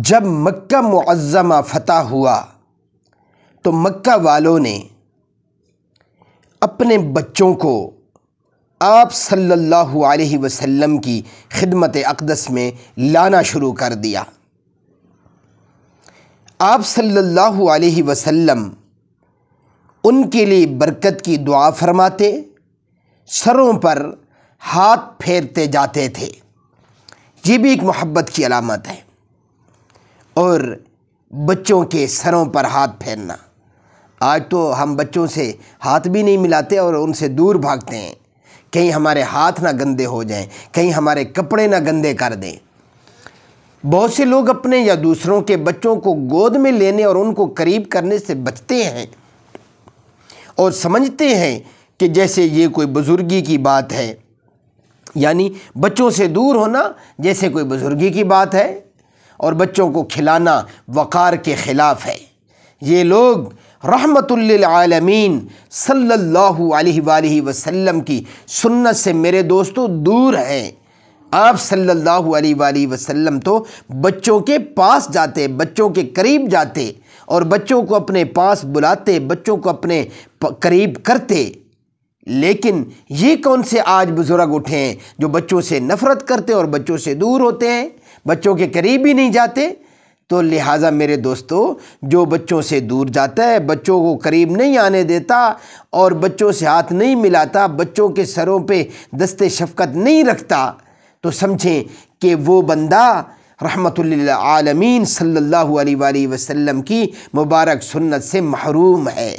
جب مکہ معظمہ فتح ہوا تو مکہ والوں نے اپنے بچوں کو آپ صلی اللہ علیہ وسلم کی خدمت اقدس میں لانا شروع کر دیا۔ آپ صلی اللہ علیہ وسلم ان کے لیے برکت کی دعا فرماتے، سروں پر ہاتھ پھیرتے جاتے تھے۔ یہ بھی ایک محبت کی علامت ہے۔ اور بچوں کے سروں پر ہاتھ پھیرنا، آج تو ہم بچوں سے ہاتھ بھی نہیں ملاتے اور ان سے دور بھاگتے ہیں، کہیں ہمارے ہاتھ نہ گندے ہو جائیں، کہیں ہمارے کپڑے نہ گندے کر دیں۔ بہت سے لوگ اپنے یا دوسروں کے بچوں کو گود میں لینے اور ان کو قریب کرنے سے بچتے ہیں اور سمجھتے ہیں کہ جیسے یہ کوئی بزرگی کی بات ہے، یعنی بچوں سے دور ہونا جیسے کوئی بزرگی کی بات ہے، اور بچوں کو کھلانا وقار کے خلاف ہے۔ یہ لوگ رحمت للعالمین صلی اللہ علیہ وآلہ وسلم کی سنت سے میرے دوستو دور ہیں۔ آپ صلی اللہ علیہ وآلہ وسلم تو بچوں کے پاس جاتے، بچوں کے قریب جاتے اور بچوں کو اپنے پاس بلاتے، بچوں کو اپنے قریب کرتے۔ لیکن یہ کون سے آج بزرگ اٹھے ہیں جو بچوں سے نفرت کرتے اور بچوں سے دور ہوتے ہیں، بچوں کے قریب ہی نہیں جاتے؟ تو لہٰذا میرے دوستو، جو بچوں سے دور جاتا ہے، بچوں کو قریب نہیں آنے دیتا اور بچوں سے ہاتھ نہیں ملاتا، بچوں کے سروں پہ دست شفقت نہیں رکھتا، تو سمجھیں کہ وہ بندہ رحمت للعالمین صلی اللہ علیہ وآلہ وسلم کی مبارک سنت سے محروم ہے۔